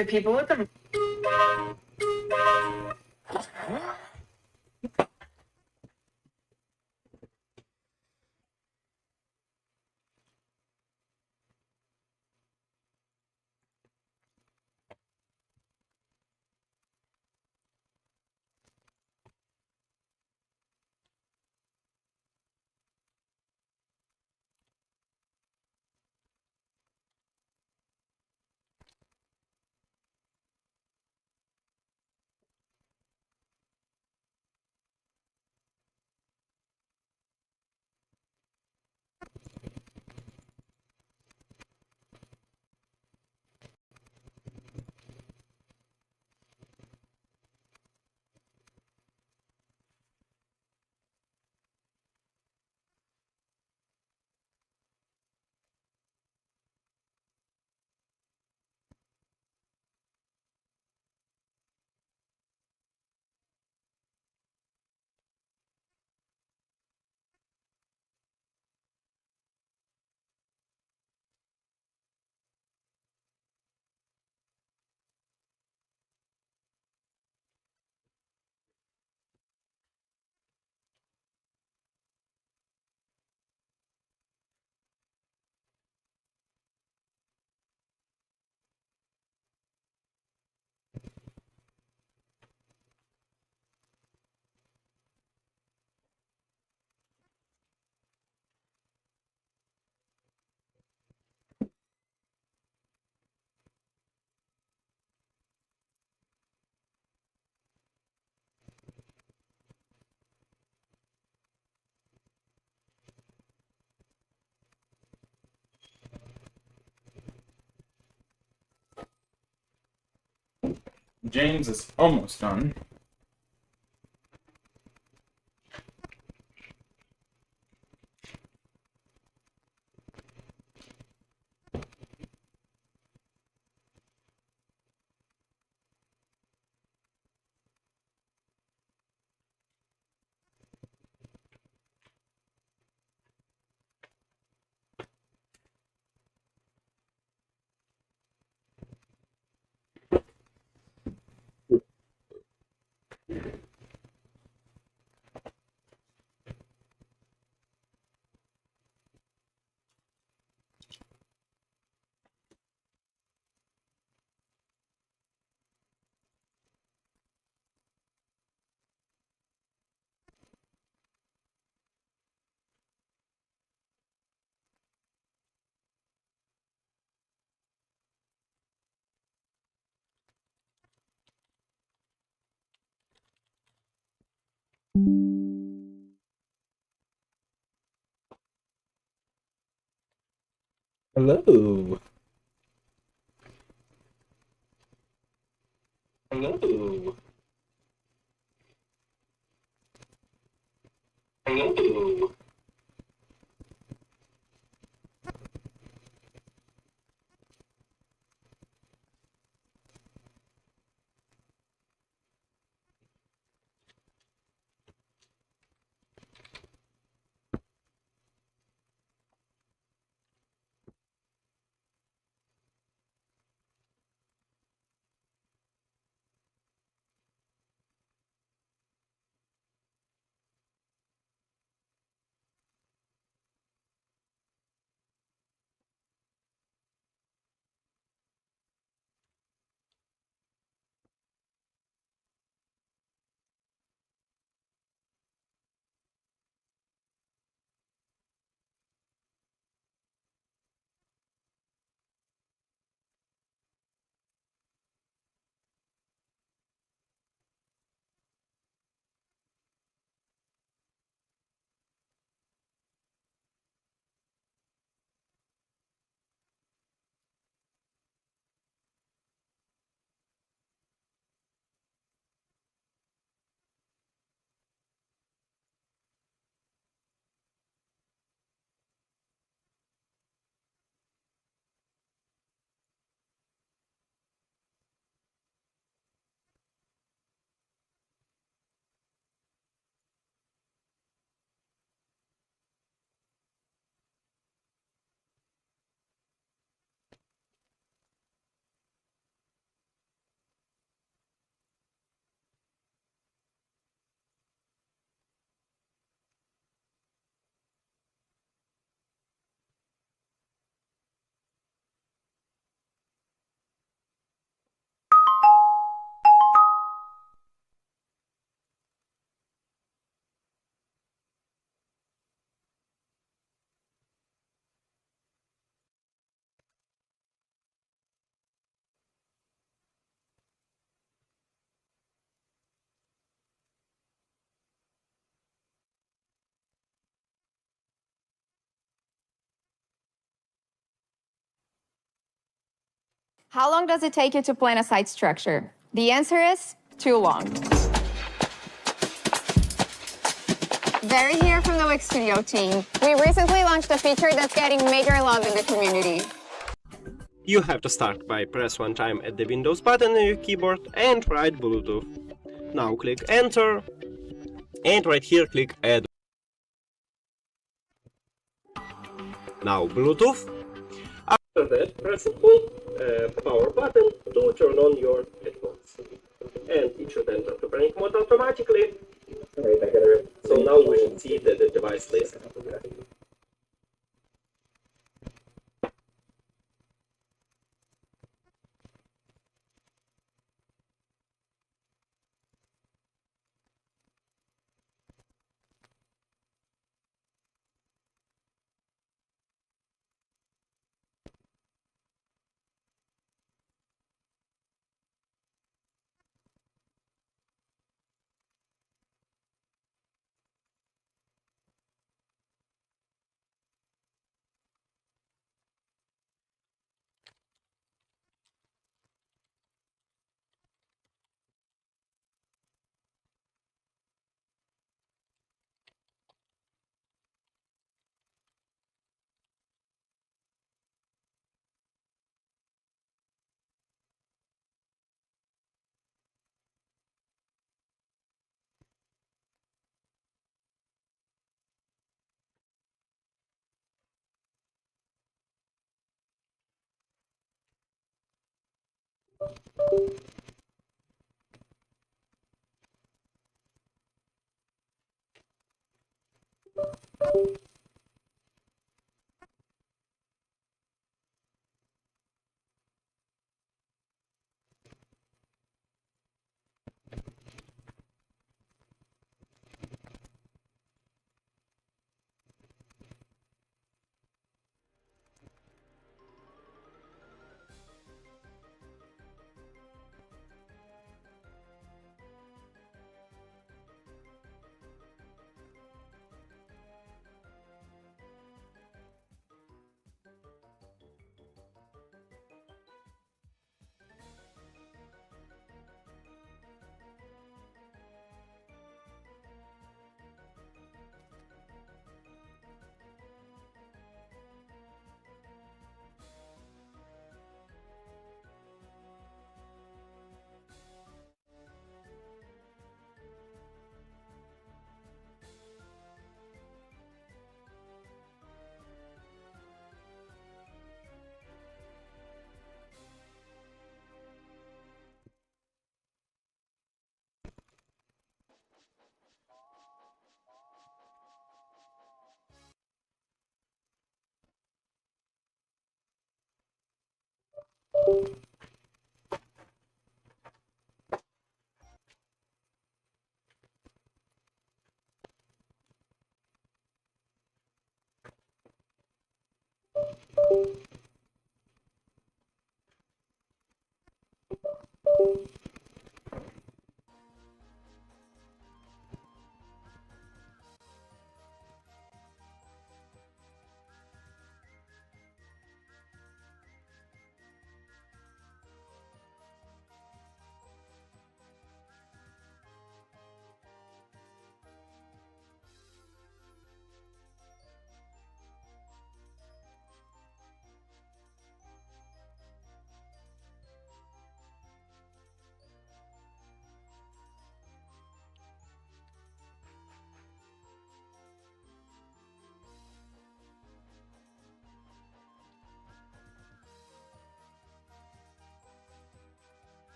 The people with the James is almost done. Hello. Hello. Hello. How long does it take you to plan a site structure? The answer is too long. Barry here from the Wix Studio team. We recently launched a feature that's getting major love in the community. You have to start by press one time at the Windows button on your keyboard and write Bluetooth. Now click Enter, and right here click Add. Now Bluetooth. After that, press and hold power button to turn on your headphones. And it should enter to panic mode automatically. So now we should see the device list.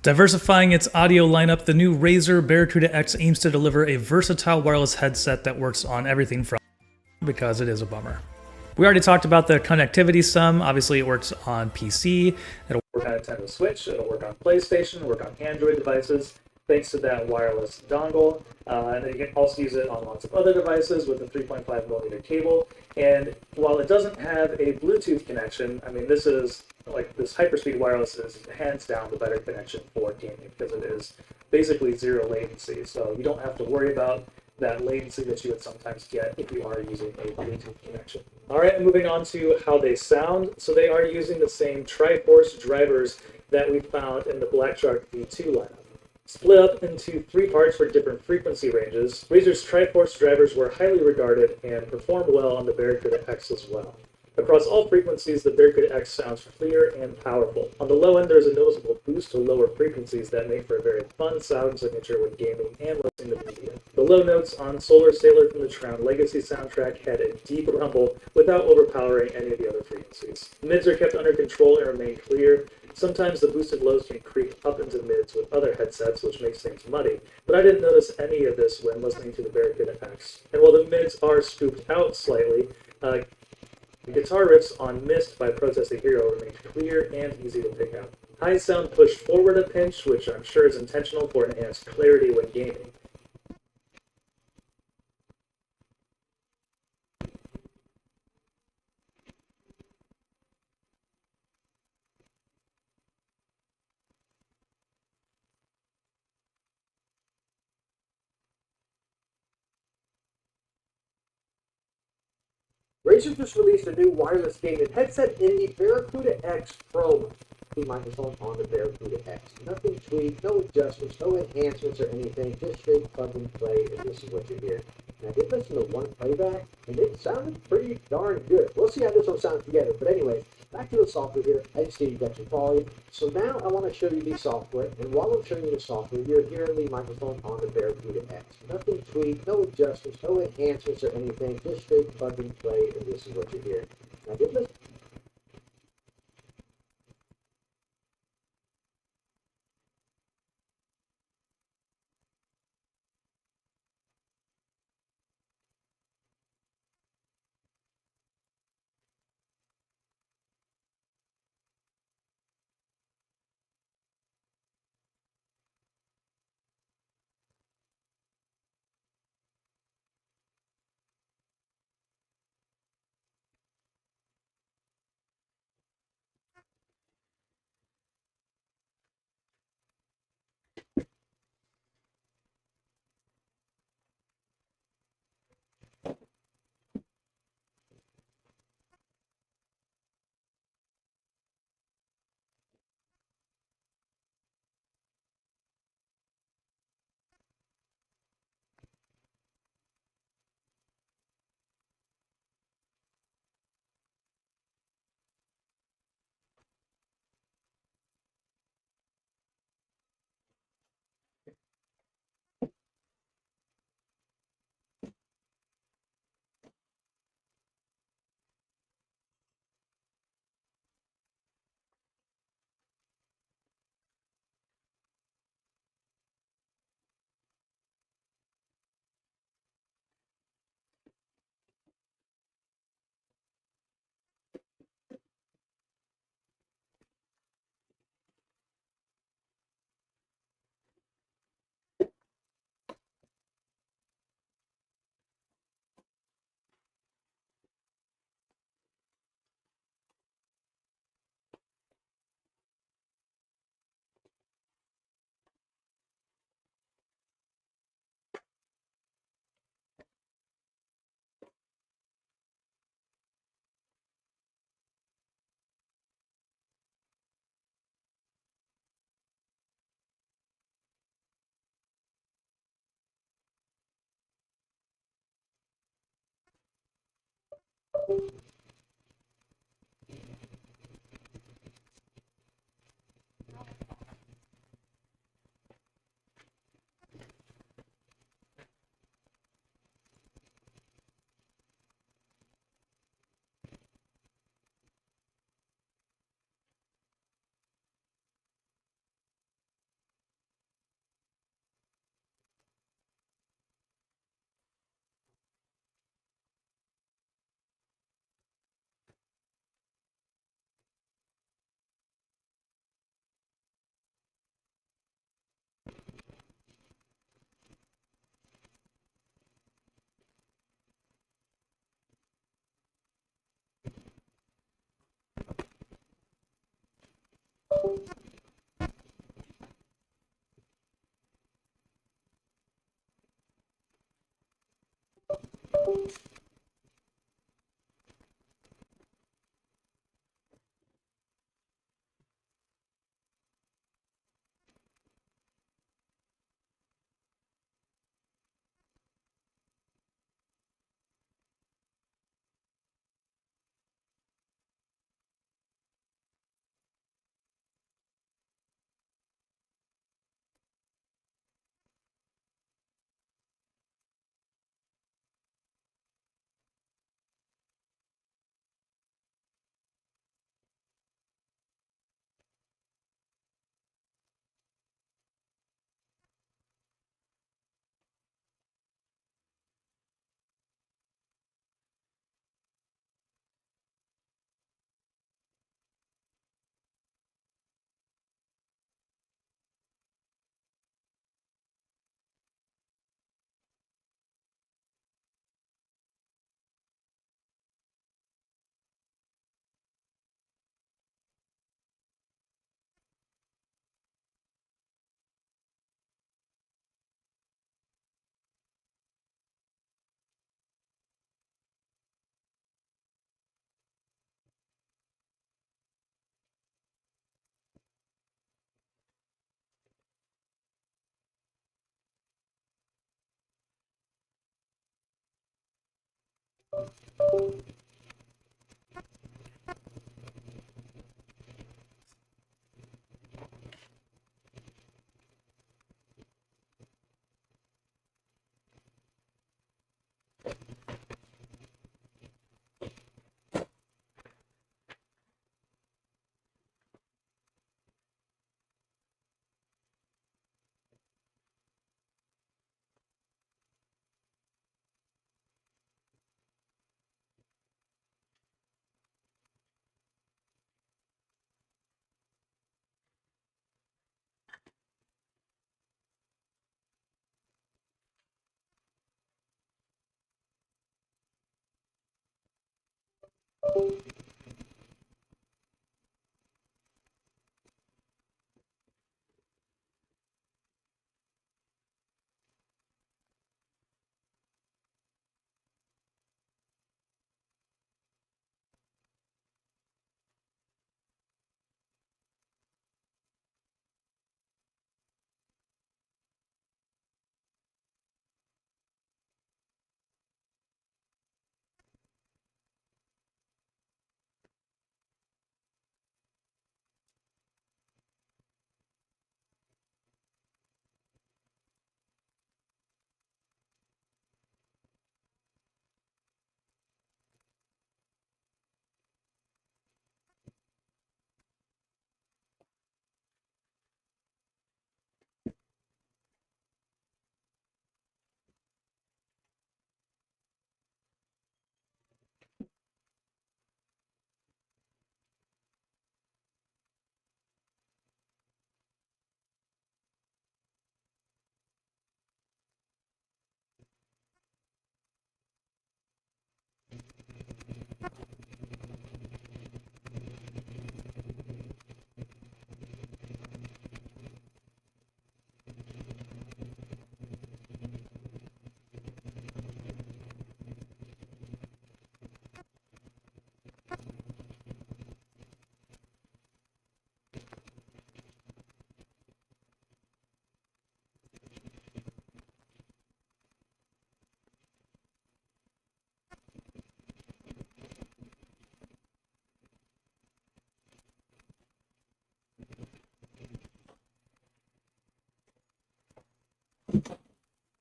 Diversifying its audio lineup, the new Razer Barracuda X aims to deliver a versatile wireless headset that works on everything from because it is a bummer. We already talked about the connectivity some. Obviously, it works on PC. It'll work on a Nintendo Switch. It'll work on PlayStation, work on Android devices, thanks to that wireless dongle. And then you can also use it on lots of other devices with a 3.5mm cable. And while it doesn't have a Bluetooth connection, I mean, this hyperspeed wireless is hands down the better connection for gaming because it is basically zero latency. So you don't have to worry about that latency that you would sometimes get if you are using a Bluetooth connection. All right, moving on to how they sound. So they are using the same Triforce drivers that we found in the Black Shark V2 lineup. Split up into three parts for different frequency ranges, Razer's Triforce drivers were highly regarded and performed well on the Barracuda X as well. Across all frequencies, the Barracuda X sounds clear and powerful. On the low end, there's a noticeable boost to lower frequencies that make for a very fun sound signature when gaming and listening to media. The low notes on Solar Sailor from the Tron Legacy soundtrack had a deep rumble without overpowering any of the other frequencies. The mids are kept under control and remain clear. Sometimes the boosted lows can creep up into mids with other headsets, which makes things muddy, but I didn't notice any of this when listening to the Barracuda X. And while the mids are scooped out slightly, guitar riffs on Mist by Protest the Hero remained clear and easy to pick out. Highs sound pushed forward a pinch, which I'm sure is intentional for enhanced clarity when gaming. Razer just released a new wireless gaming headset in the Barracuda X Pro. The microphone on the Barracuda X. Nothing tweaked, no adjustments, no enhancements or anything, just straight plug and play, and this is what you hear. And I did listen to one playback, and it sounded pretty darn good. We'll see how this one sounds together, but anyways, back to the software here. As you see, you got your volume. So now I want to show you the software, and while I'm showing you the software, you're hearing the microphone on the Barracuda X. Nothing tweaked, no adjustments, no enhancements or anything, just straight plug and play, and this is what you hear. And I did listen.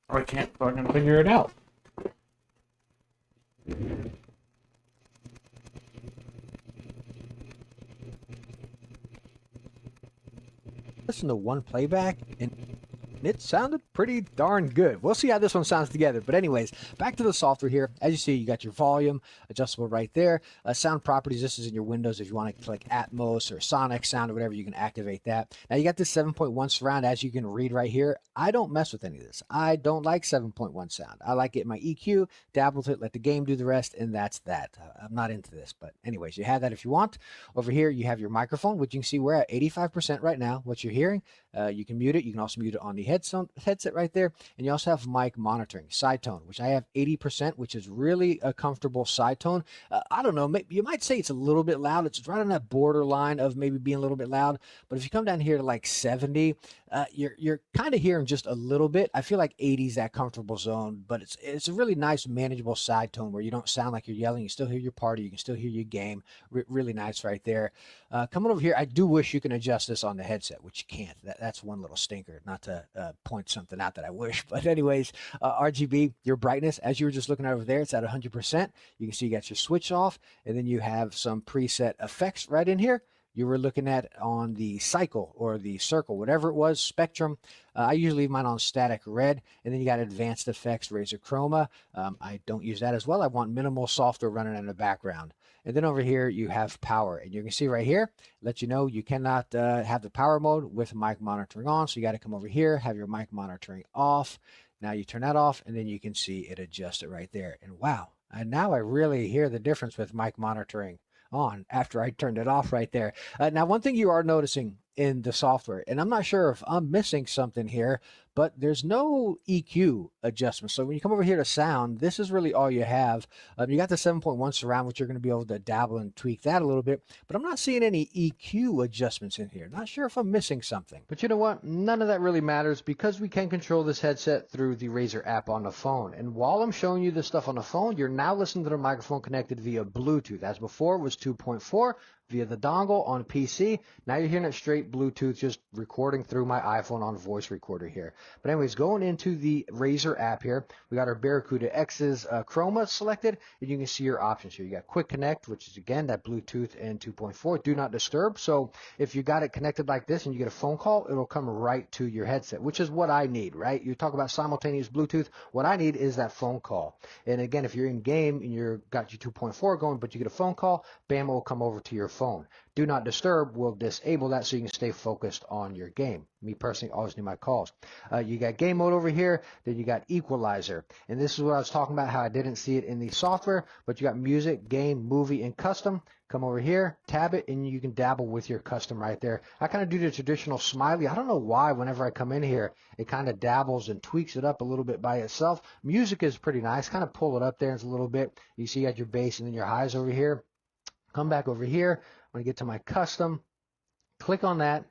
I can't fucking figure it out. Listen to one playback and it sounded pretty darn good. We'll see how this one sounds together. But anyways, back to the software here. As you see, you got your volume adjustable right there. Sound properties, this is in your windows. If you want to click Atmos or Sonic sound or whatever, you can activate that. Now you got this 7.1 surround, as you can read right here. I don't mess with any of this. I don't like 7.1 sound. I like it in my EQ, dabble with it, let the game do the rest, and that's that. I'm not into this. But anyways, you have that if you want. Over here, you have your microphone, which you can see we're at 85% right now. What you're hearing, you can mute it. You can also mute it on the head. headset right there. And you also have mic monitoring, side tone, which I have 80%, which is really a comfortable side tone. I don't know, maybe you might say it's a little bit loud. It's right on that borderline of maybe being a little bit loud. But if you come down here to like 70, you're kind of hearing just a little bit. I feel like 80 is that comfortable zone, but it's a really nice, manageable side tone where you don't sound like you're yelling. You still hear your party. You can still hear your game. Really nice right there. Coming over here, I do wish you can adjust this on the headset, which you can't. That's one little stinker. Not to point something out that I wish, but anyways, RGB, your brightness, as you were just looking over there, it's at 100%. You can see you got your switch off, and then you have some preset effects right in here. You were looking at on the cycle or the circle, whatever it was, spectrum. I usually leave mine on static red, and then you got advanced effects, razor chroma. I don't use that as well. I want minimal software running in the background. And then over here, you have power. And you can see right here, let you know you cannot have the power mode with mic monitoring on. So you got to come over here, have your mic monitoring off. Now you turn that off, and then you can see it adjust it right there. And wow, and now I really hear the difference with mic monitoring on after I turned it off right there. Now, one thing you are noticing in the software, and I'm not sure if I'm missing something here, but there's no EQ adjustment. So when you come over here to sound, this is really all you have. You got the 7.1 surround, which you're going to be able to dabble and tweak that a little bit, but I'm not seeing any EQ adjustments in here. Not sure if I'm missing something. But you know what? None of that really matters because we can control this headset through the Razer app on the phone. And while I'm showing you this stuff on the phone, you're now listening to the microphone connected via Bluetooth. As before, it was 2.4 via the dongle on PC. Now you're hearing it straight Bluetooth, just recording through my iPhone on voice recorder here. But anyways, going into the Razer app here, we got our Barracuda X's chroma selected, and you can see your options here. You got Quick Connect, which is again that Bluetooth and 2.4, Do Not Disturb. So if you got it connected like this and you get a phone call, it'll come right to your headset, which is what I need, right? You talk about simultaneous Bluetooth. What I need is that phone call. And again, if you're in game and you're got your 2.4 going, but you get a phone call, bam, it will come over to your phone. Do Not Disturb will disable that so you can stay focused on your game. Me personally, always need my calls. You got game mode over here, then you got equalizer. And this is what I was talking about, how I didn't see it in the software, but you got music, game, movie, and custom. Come over here, tab it, and you can dabble with your custom right there. I kind of do the traditional smiley. I don't know why whenever I come in here, it kind of dabbles and tweaks it up a little bit by itself. Music is pretty nice. Kind of pull it up there a little bit. You see you got your bass and then your highs over here. Come back over here. I'm going to get to my custom. Click on that,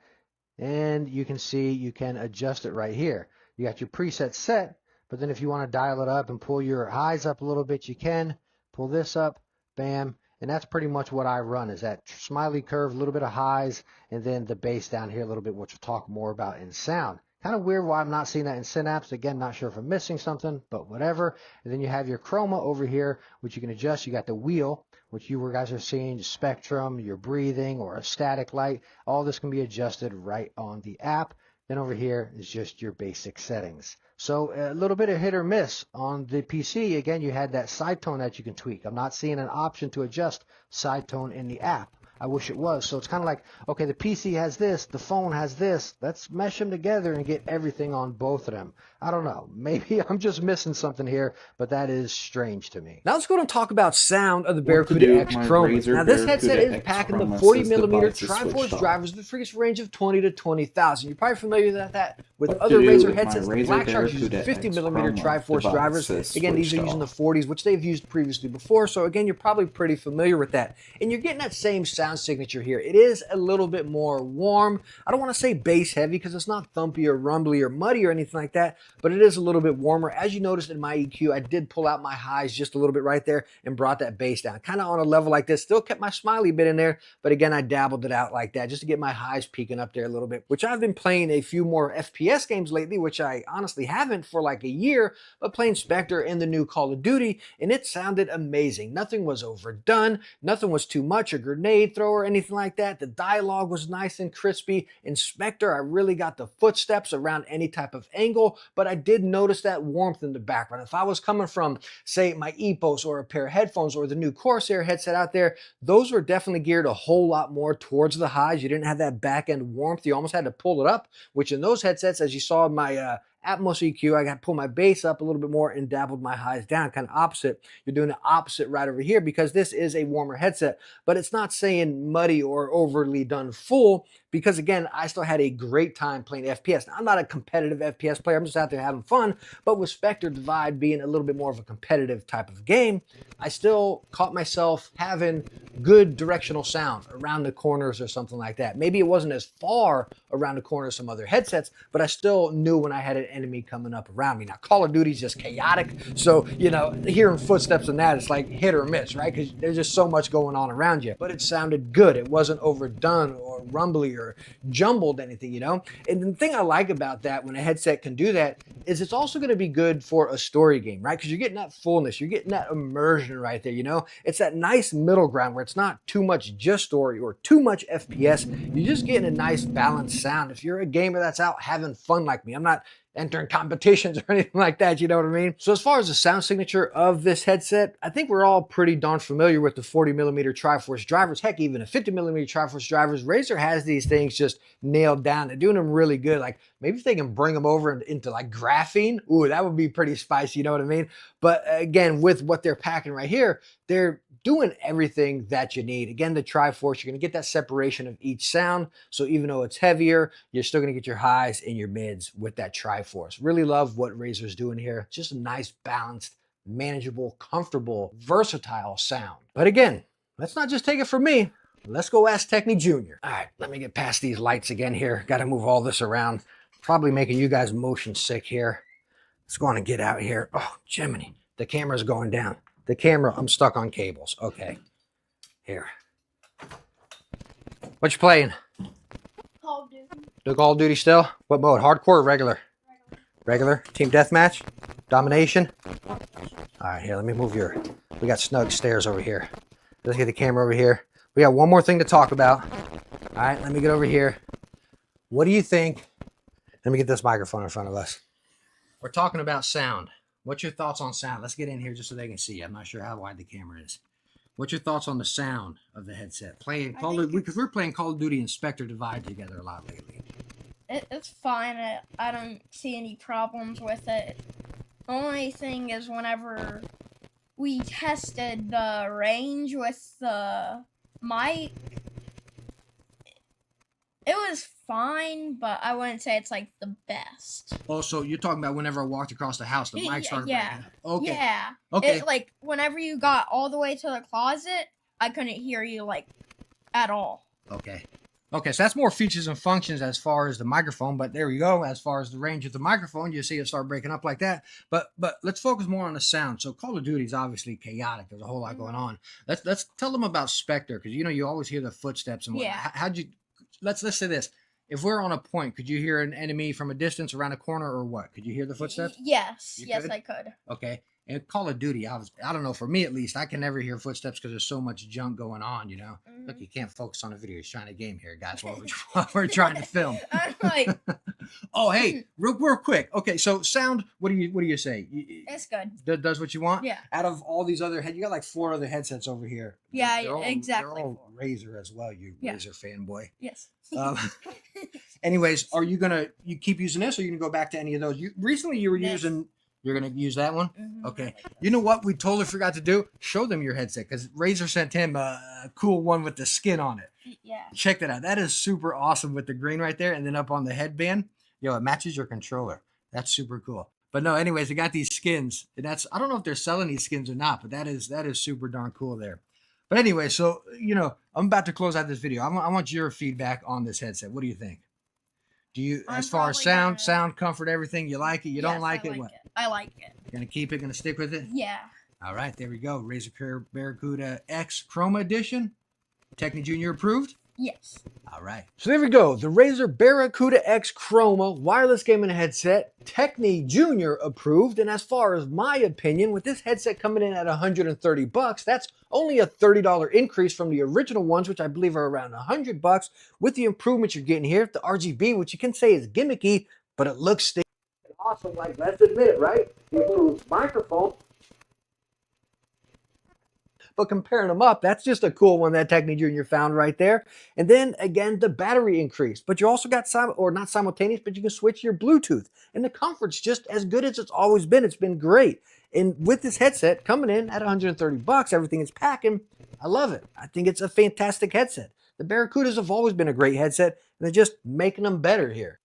and you can see you can adjust it right here. You got your preset set, but then if you want to dial it up and pull your highs up a little bit, you can. Pull this up, bam. And that's pretty much what I run, is that smiley curve, a little bit of highs, and then the bass down here a little bit, which we'll talk more about in sound. Kind of weird why I'm not seeing that in Synapse. Again, not sure if I'm missing something, but whatever. And then you have your chroma over here, which you can adjust. You got the wheel, which you guys are seeing, spectrum, your breathing, or a static light. All this can be adjusted right on the app. Then over here is just your basic settings. So a little bit of hit or miss on the PC. Again, you had that side tone that you can tweak. I'm not seeing an option to adjust side tone in the app. I wish it was. So it's kind of like, okay, the PC has this, the phone has this. Let's mesh them together and get everything on both of them. I don't know. Maybe I'm just missing something here, but that is strange to me. Now let's go and talk about sound of the Barracuda X Chroma. Now this headset is packing the 40mm Triforce drivers with a freaking range of 20 to 20,000. You're probably familiar with that with other Razer headsets. The Black Shark uses 50mm Triforce drivers. Again, these are using the 40s, which they've used previously before. So again, you're probably pretty familiar with that. And you're getting that same sound signature here. It is a little bit more warm. I don't want to say bass heavy because it's not thumpy or rumbly or muddy or anything like that, but it is a little bit warmer. As you noticed in my EQ, I did pull out my highs just a little bit right there and brought that bass down. Kind of on a level like this. Still kept my smiley bit in there, but again, I dabbled it out like that just to get my highs peaking up there a little bit, which I've been playing a few more FPS games lately, which I honestly haven't for like a year, but playing Spectre in the new Call of Duty, and it sounded amazing. Nothing was overdone. Nothing was too much, a grenade throw or anything like that. The dialogue was nice and crispy. In Spectre, I really got the footsteps around any type of angle, but I did notice that warmth in the background. If I was coming from, say, my Epos or a pair of headphones or the new Corsair headset out there, those were definitely geared a whole lot more towards the highs. You didn't have that back end warmth. You almost had to pull it up, which in those headsets, as you saw in my Atmos EQ, I got to pull my bass up a little bit more and dabbled my highs down, kind of opposite. You're doing the opposite right over here because this is a warmer headset, but it's not saying muddy or overly done full because again, I still had a great time playing FPS. Now, I'm not a competitive FPS player. I'm just out there having fun. But with Spectre Divide being a little bit more of a competitive type of game, I still caught myself having good directional sound around the corners or something like that. Maybe it wasn't as far around the corner as some other headsets, but I still knew when I had an enemy coming up around me. Now, Call of Duty is just chaotic. So, you know, hearing footsteps in that, it's like hit or miss, right? Because there's just so much going on around you. But it sounded good. It wasn't overdone or rumbly or jumbled anything, you know? And the thing I like about that when a headset can do that is it's also going to be good for a story game, right? Because you're getting that fullness, you're getting that immersion right there, you know? It's that nice middle ground where it's not too much just story or too much FPS. You're just getting a nice balanced sound. If you're a gamer that's out having fun like me, I'm not entering competitions or anything like that, you know what I mean? So as far as the sound signature of this headset, I think we're all pretty darn familiar with the 40mm Triforce drivers. Heck, even the 50mm Triforce drivers. Razer has these things just nailed down. They're doing them really good. Like maybe if they can bring them over into like graphene, ooh, that would be pretty spicy, you know what I mean? But again, with what they're packing right here, they're doing everything that you need. Again, the Triforce, you're going to get that separation of each sound. So even though it's heavier, you're still going to get your highs and your mids with that Triforce. Really love what Razer's doing here. Just a nice, balanced, manageable, comfortable, versatile sound. But again, let's not just take it from me. Let's go ask Techni Jr. All right, let me get past these lights again here. Got to move all this around. Probably making you guys motion sick here. Let's go on and get out here. Oh, Jiminy, the camera's going down. The camera, I'm stuck on cables. Okay. Here. What you playing? Call of Duty. The Call of Duty still? What mode? Hardcore or regular? Regular? Team deathmatch? Domination? Alright, here, let me move your... We got snug stairs over here. Let's get the camera over here. We got one more thing to talk about. Alright, let me get over here. What do you think? Let me get this microphone in front of us. We're talking about sound. What's your thoughts on sound? Let's get in here just so they can see. I'm not sure how wide the camera is. What's your thoughts on the sound of the headset? Playing Call of Duty, because we're playing Call of Duty and Spectre Divide together a lot lately. It's fine. I don't see any problems with it. The only thing is whenever we tested the range with the mic, it was fine, but I wouldn't say it's like the best. Oh, so you're talking about whenever I walked across the house, the mic started Yeah. breaking. Okay. Yeah. Okay. It, like whenever you got all the way to the closet, I couldn't hear you like at all. Okay. Okay, so that's more features and functions as far as the microphone, but there we go. As far as the range of the microphone, you see it start breaking up like that. But let's focus more on the sound. So Call of Duty is obviously chaotic. There's a whole lot going on. Let's tell them about Spectre, because you know you always hear the footsteps and whatnot. Yeah. How'd you? Let's say this. If we're on a point, could you hear an enemy from a distance around a corner or what? Could you hear the footsteps? Yes. You Yes, could? I could. Okay. And Call of Duty, I don't know, for me at least, I can never hear footsteps because there's so much junk going on, you know? Look, you can't focus on the video. You're trying to game here, guys, while we're trying to film. I'm like, Oh, hey, real quick. Okay, so sound, what do you say? it's good. Does what you want? Yeah. Out of all these other you got like 4 other headsets over here. Yeah, They're all, exactly. They're all Razer as well, you Yeah. Razer fanboy. Yes. Anyways, are you keep using this, or you gonna go back to any of those? Recently you were This. using. You're gonna use that one. Mhm. Okay. You know what? We totally forgot to do. Show them your headset, because Razer sent him a cool one with the skin on it. Yeah. Check that out. That is super awesome with the green right there, and then up on the headband, it matches your controller. That's super cool. But no, anyways, they got these skins, and I don't know if they're selling these skins or not, but that is super darn cool there. But anyway, so I'm about to close out this video. I want your feedback on this headset. What do you think? Do you, I'm as far as probably sound, comfort, everything, you like it? You don't Yes, like I it? What? I like it. You're gonna keep it? Gonna stick with it? Yeah. All right, there we go. Razer Barracuda X Chroma Edition. Techni Jr. approved? Yes. All right. So there we go. The Razer Barracuda X Chroma wireless gaming headset, Techni Jr. approved. And as far as my opinion, with this headset coming in at $130, that's only a $30 increase from the original ones, which I believe are around $100. With the improvements you're getting here, the RGB, which you can say is gimmicky, but it looks awesome. Like, let's admit it, right? The improved microphone. But comparing them up, that's just a cool one that Techni Jr. found right there. And then again, the battery increase. But you also got not simultaneous, but you can switch your Bluetooth. And the comfort's just as good as it's always been. It's been great. And with this headset coming in at $130, everything is packing. I love it. I think it's a fantastic headset. The Barracudas have always been a great headset, and they're just making them better here.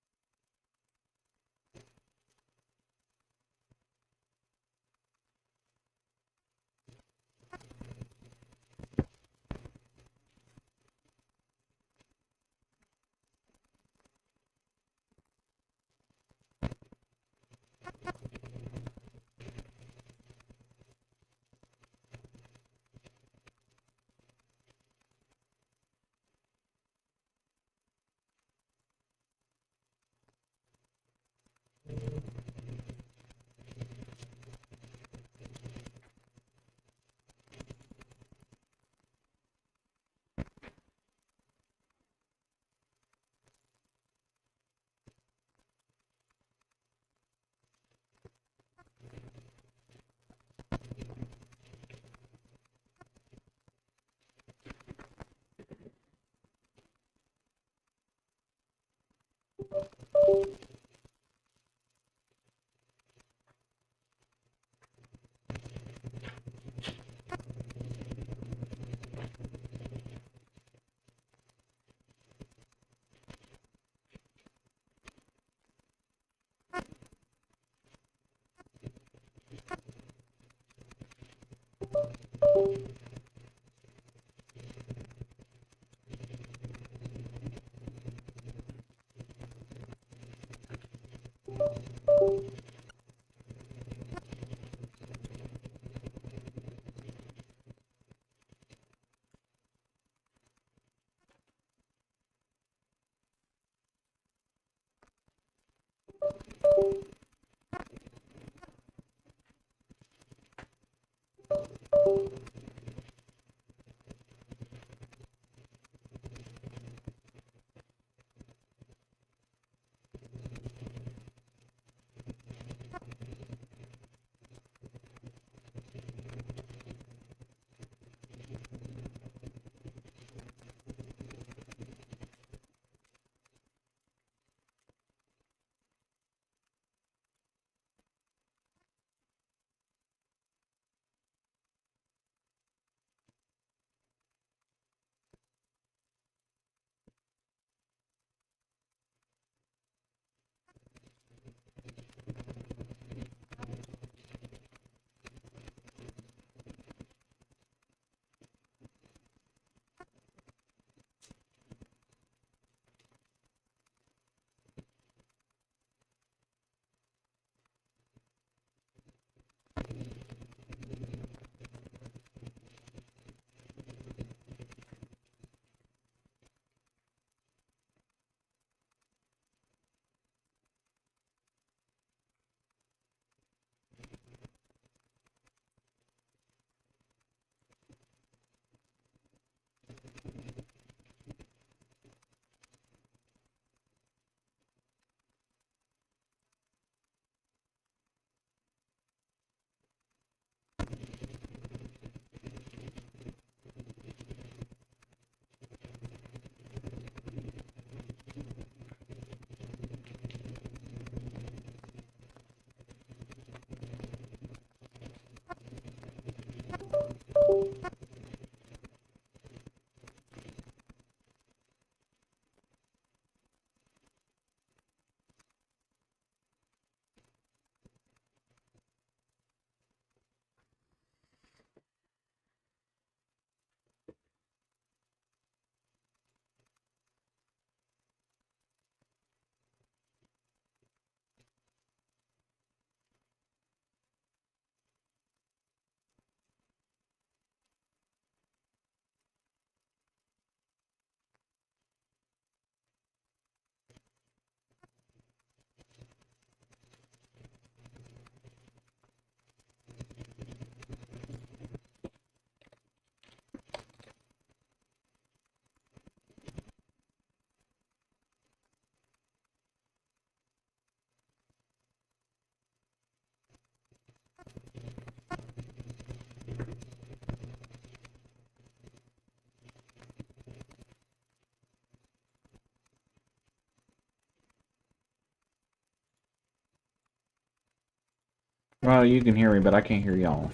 Well, you can hear me, but I can't hear y'all.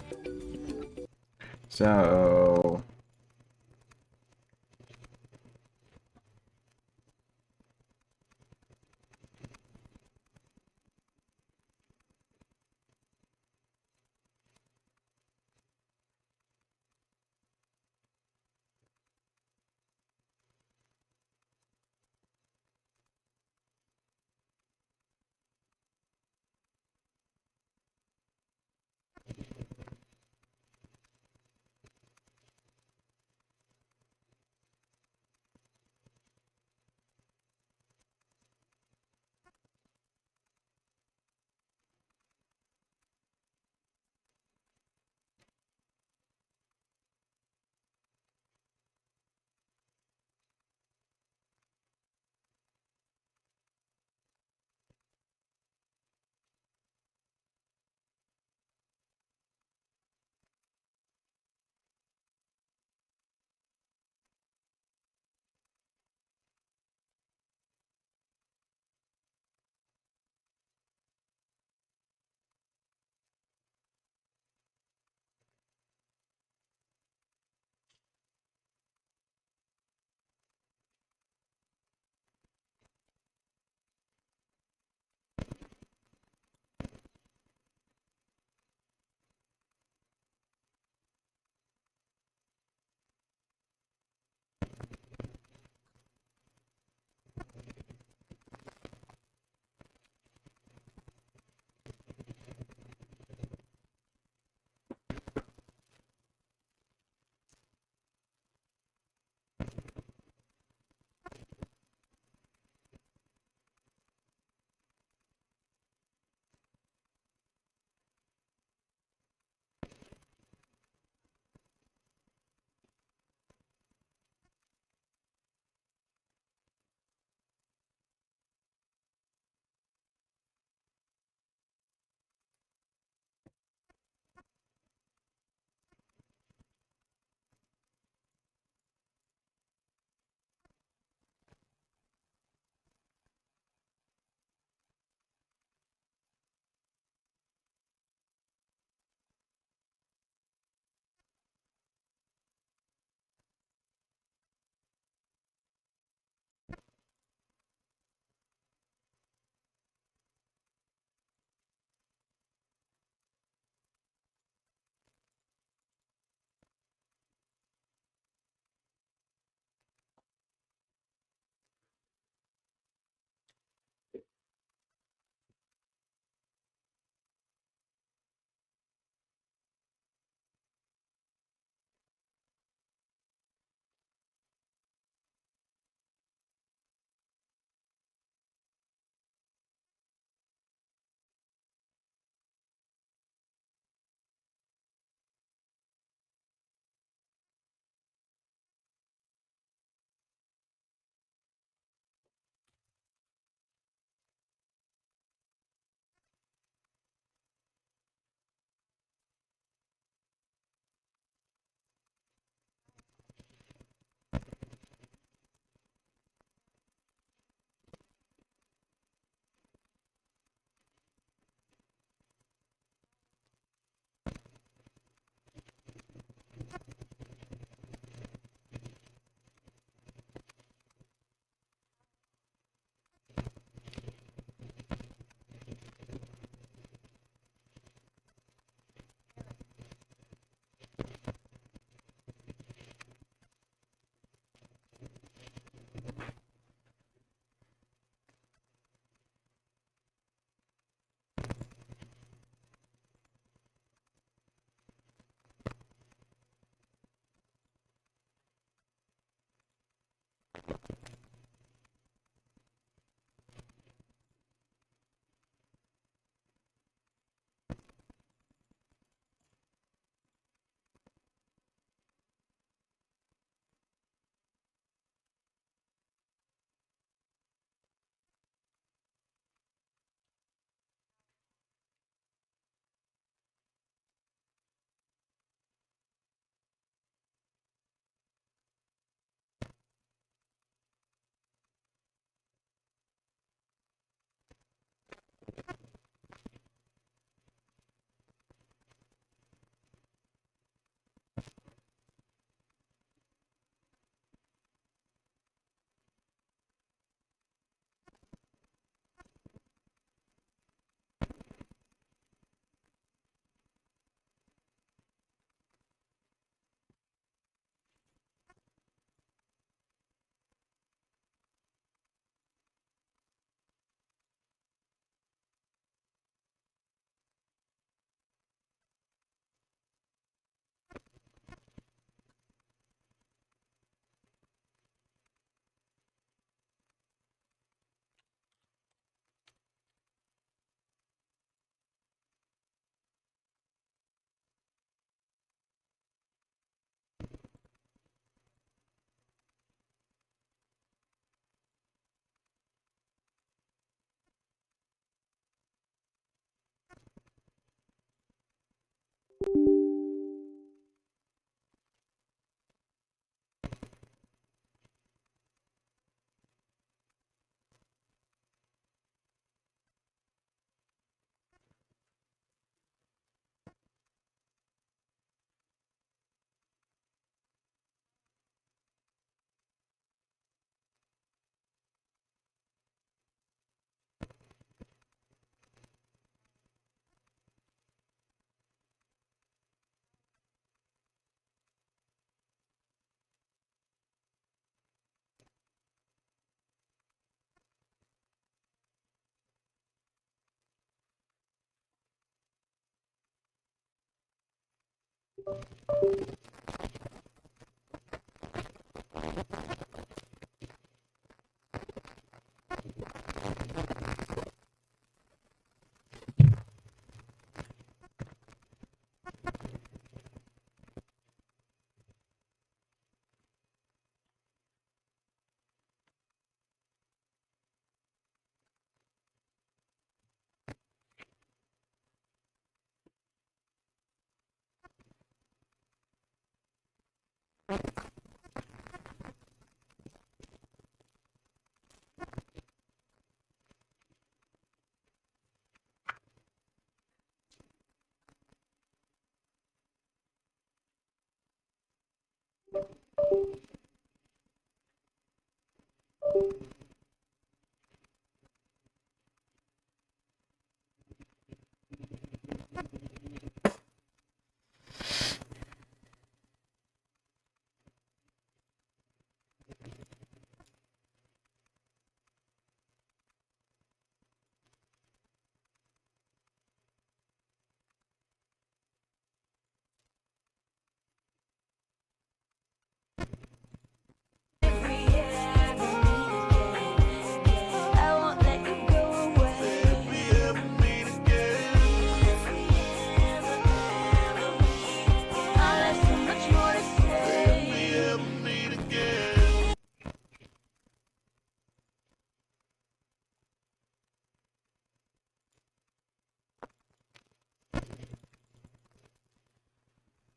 So...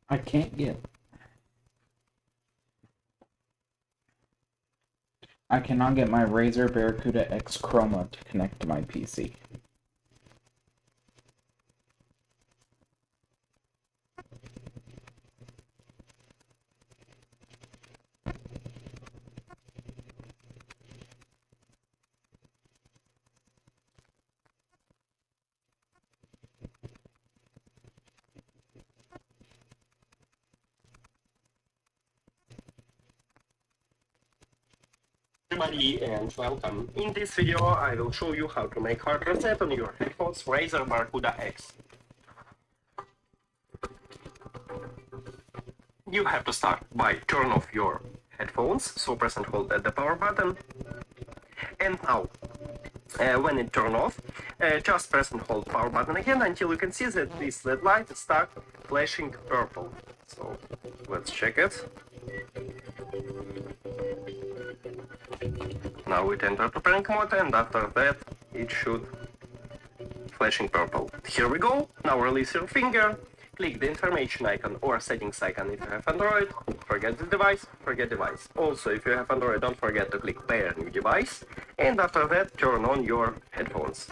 I can't get. I cannot get my Razer Barracuda X Chroma to connect to my PC. Everybody and welcome. In this video I will show you how to make hard reset on your headphones Razer Barracuda X. You have to start by turn off your headphones, so press and hold at the power button. And now, when it turn off, just press and hold power button again until you can see that this LED light start flashing purple. So let's check it. Now it entered the panic mode, and after that it should flashing purple. Here we go. Now release your finger, click the information icon or settings icon if you have Android. Forget the device, forget device. Also, if you have Android, don't forget to click pair new device, and after that turn on your headphones.